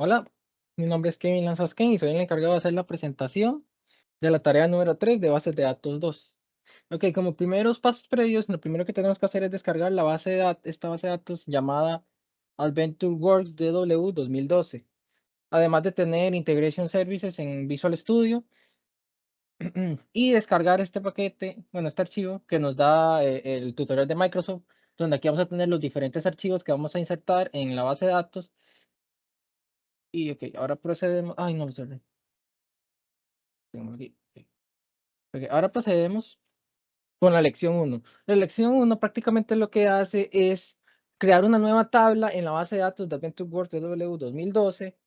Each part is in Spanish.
Hola, mi nombre es Kevin Lanzasken y soy el encargado de hacer la presentación de la tarea número 3 de bases de datos 2. Ok, como primeros pasos previos, lo primero que tenemos que hacer es descargar la base de esta base de datos llamada AdventureWorks DW 2012. Además de tener Integration Services en Visual Studio y descargar este paquete, bueno, este archivo que nos da el tutorial de Microsoft, donde aquí vamos a tener los diferentes archivos que vamos a insertar en la base de datos. Y ok, ahora procedemos. Ay, no lo cerré. Tengo aquí, ok. Ok, ahora procedemos con la lección 1. La lección 1 prácticamente lo que hace es crear una nueva tabla en la base de datos de AdventureWorks DW 2012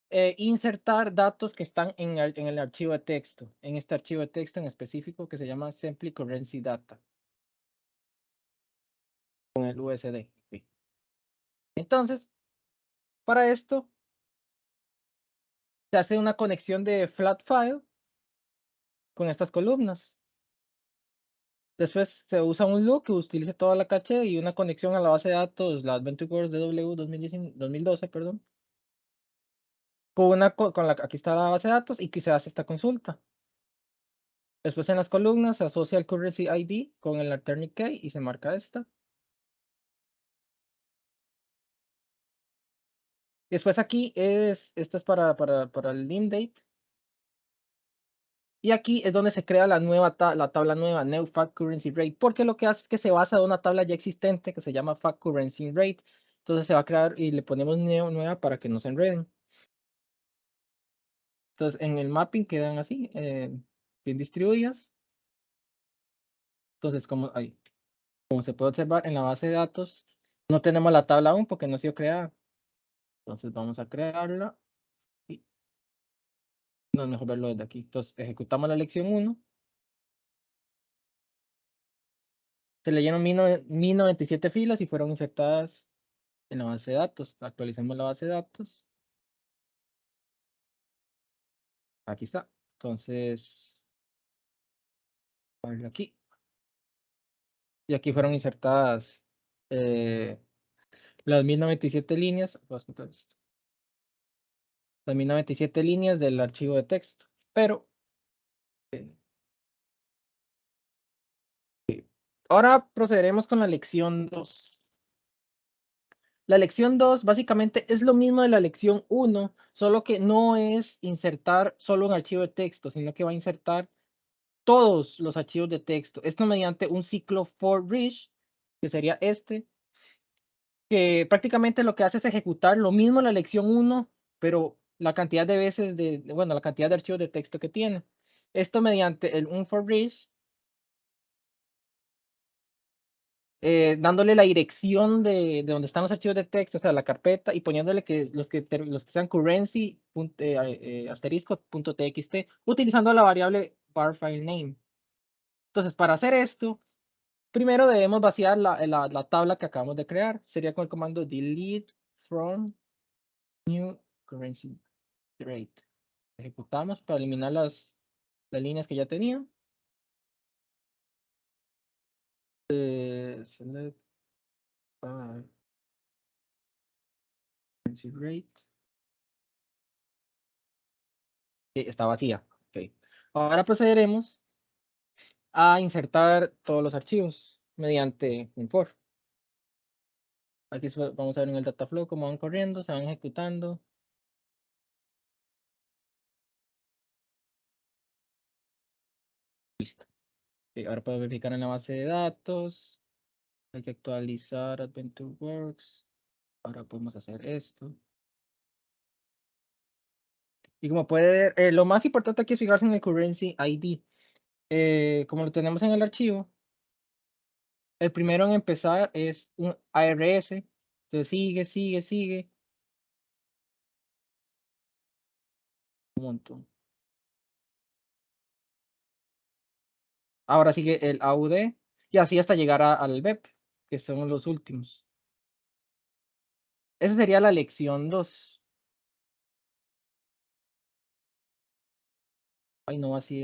e insertar datos que están en el archivo de texto, en este archivo de texto en específico que se llama Simply Currency Data, con el USD. Ok. Entonces, para esto se hace una conexión de flat file con estas columnas. Después se usa un loop que utilice toda la caché y una conexión a la base de datos, la AdventureWorks DW 2012, perdón, aquí está la base de datos y que se hace esta consulta. Después en las columnas se asocia el currency ID con el alternate key y se marca esta. Después aquí esta es para el name date. Y aquí es donde se crea la tabla nueva, New Fact Currency Rate, porque lo que hace es que se basa en una tabla ya existente que se llama Fact Currency Rate. Entonces se va a crear y le ponemos nueva para que no se enreden. Entonces en el mapping quedan así, bien distribuidas. Entonces como se puede observar en la base de datos, no tenemos la tabla aún porque no ha sido creada. Entonces vamos a crearla y no es mejor verlo desde aquí. Entonces ejecutamos la lección 1. Se leyeron 1097 filas y fueron insertadas en la base de datos. Actualicemos la base de datos. Aquí está. Entonces, a ver aquí. Y aquí fueron insertadas las 1097 líneas. Voy a quitar esto. Las 1097 líneas del archivo de texto. Pero ahora procederemos con la lección 2. La lección 2 básicamente es lo mismo de la lección 1, solo que no es insertar solo un archivo de texto, sino que va a insertar todos los archivos de texto. Esto mediante un ciclo for rich, que sería este, que prácticamente lo que hace es ejecutar lo mismo en la lección 1, pero la cantidad de veces bueno, la cantidad de archivos de texto que tiene. Esto mediante el un for rich, dándole la dirección de donde están los archivos de texto, o sea, la carpeta, y poniéndole que los que sean currency, asterisco.txt, utilizando la variable var file name. Entonces, para hacer esto, primero debemos vaciar la tabla que acabamos de crear. Sería con el comando delete from new currency rate. Ejecutamos para eliminar las líneas que ya tenía. Select currency rate. Está vacía. Okay. Ahora procederemos a insertar todos los archivos mediante un for. Aquí vamos a ver en el dataflow cómo van corriendo, se van ejecutando. Listo. Ahora puedo verificar en la base de datos. Hay que actualizar AdventureWorks. Ahora podemos hacer esto. Y como puede ver, lo más importante aquí es fijarse en el currency ID. Como lo tenemos en el archivo, el primero en empezar es un ARS. Entonces sigue. Un montón. Ahora sigue el AUD y así hasta llegar al BEP, que son los últimos. Esa sería la lección 2. Ay, no así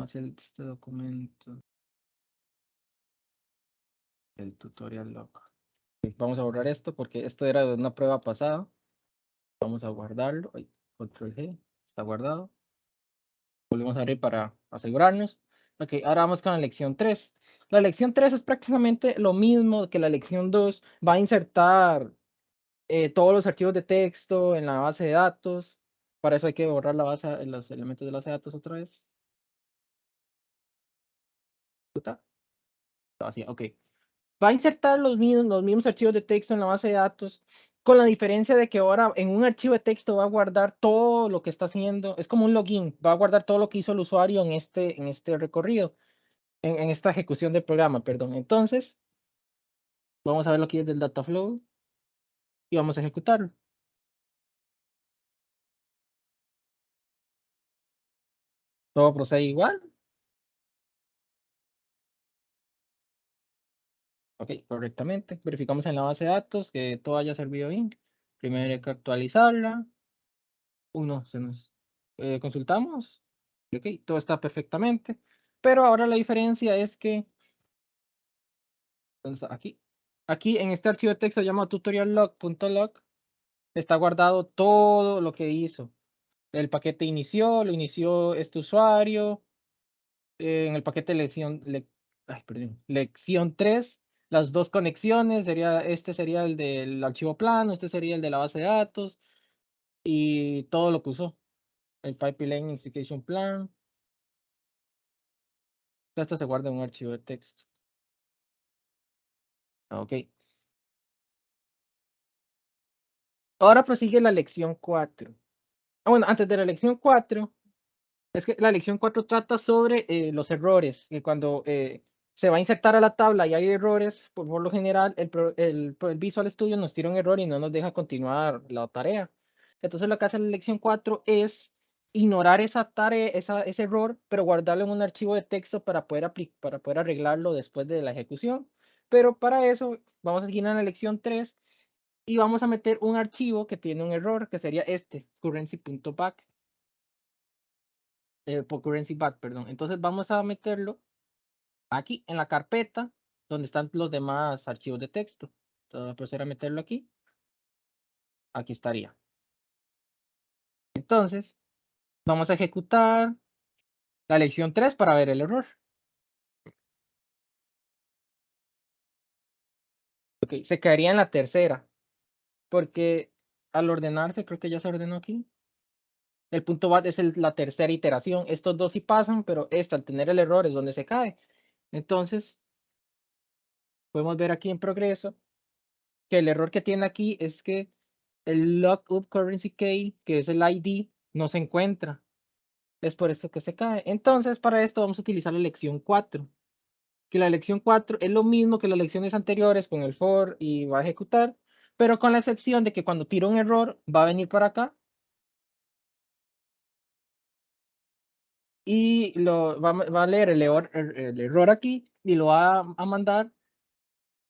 este documento, el tutorial log. Vamos a borrar esto porque esto era de una prueba pasada. Vamos a guardarlo. Ay, control G. Está guardado. Volvemos a abrir para asegurarnos. Ok, ahora vamos con la lección 3. La lección 3 es prácticamente lo mismo que la lección 2. Va a insertar todos los archivos de texto en la base de datos. Para eso hay que borrar la base, los elementos de la base de datos otra vez. ¿Está vacía? Ok. Va a insertar los mismos archivos de texto en la base de datos, con la diferencia de que ahora en un archivo de texto va a guardar todo lo que está haciendo. Es como un login, va a guardar todo lo que hizo el usuario en este recorrido, en esta ejecución del programa, perdón. Entonces, vamos a ver lo que es del data flow y vamos a ejecutarlo. Todo procede igual. Ok, correctamente. Verificamos en la base de datos que todo haya servido bien. Primero hay que actualizarla. Uno, se nos consultamos. Ok, todo está perfectamente. Pero ahora la diferencia es que ¿dónde está? Aquí en este archivo de texto llamado tutorial.log está guardado todo lo que hizo. El paquete inició, lo inició este usuario. En el paquete lección 3, las dos conexiones, este sería el del archivo plano, este sería el de la base de datos y todo lo que usó. El pipeline execution plan. Esto se guarda en un archivo de texto. Ok. Ahora prosigue la lección 4. Bueno, antes de la lección 4, es que la lección 4 trata sobre los errores, que cuando se va a insertar a la tabla y hay errores, por lo general el Visual Studio nos tira un error y no nos deja continuar la tarea. Entonces lo que hace la lección 4 es ignorar esa tarea, ese error, pero guardarlo en un archivo de texto para poder arreglarlo después de la ejecución. Pero para eso vamos a ir a la lección 3 y vamos a meter un archivo que tiene un error, que sería este, currency.back. Por currency back, perdón. Entonces vamos a meterlo aquí en la carpeta donde están los demás archivos de texto. Entonces voy a proceder a meterlo aquí. Aquí estaría. Entonces, vamos a ejecutar la lección 3 para ver el error. Ok, se caería en la tercera, porque al ordenarse, creo que ya se ordenó aquí. El punto bat es la tercera iteración. Estos dos sí pasan, pero esta al tener el error es donde se cae. Entonces, podemos ver aquí en progreso que el error que tiene aquí es que el lookup currency key, que es el ID, no se encuentra. Es por eso que se cae. Entonces, para esto vamos a utilizar la lección 4. Que la lección 4 es lo mismo que las lecciones anteriores con el for y va a ejecutar, pero con la excepción de que cuando tiro un error va a venir para acá y va a leer el error aquí y lo va a mandar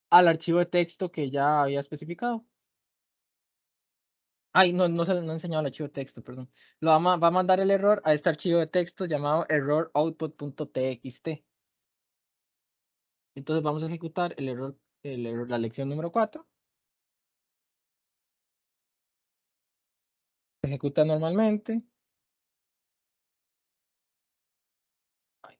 al archivo de texto que ya había especificado. Ay, no he enseñado el archivo de texto, perdón. Va a mandar el error a este archivo de texto llamado error_output.txt. Entonces vamos a ejecutar la lección número 4. Se ejecuta normalmente. Ay,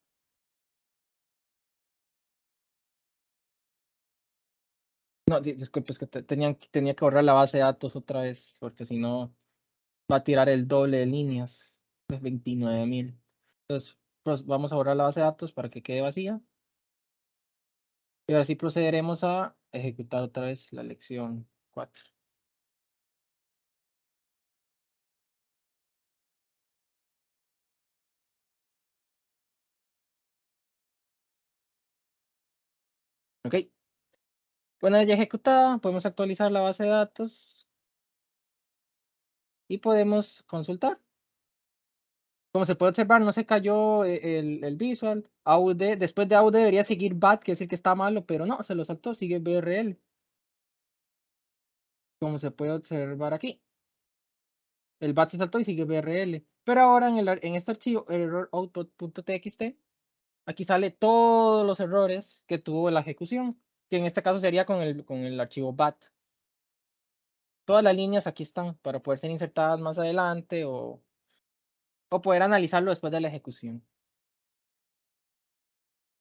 no, disculpe, es que tenía que borrar la base de datos otra vez, porque si no va a tirar el doble de líneas, es 29.000. Entonces, pues vamos a borrar la base de datos para que quede vacía. Y ahora sí procederemos a ejecutar otra vez la lección 4. Ok. Una vez ya ejecutada, podemos actualizar la base de datos y podemos consultar. Como se puede observar, no se cayó el visual. AUD, después de AUD debería seguir BAT, que es el que está malo, pero no, se lo saltó, sigue BRL. Como se puede observar aquí. El BAT se saltó y sigue BRL. Pero ahora en este archivo, error_output.txt, aquí sale todos los errores que tuvo la ejecución. que en este caso sería con el archivo bat. Todas las líneas aquí están para poder ser insertadas más adelante o poder analizarlo después de la ejecución.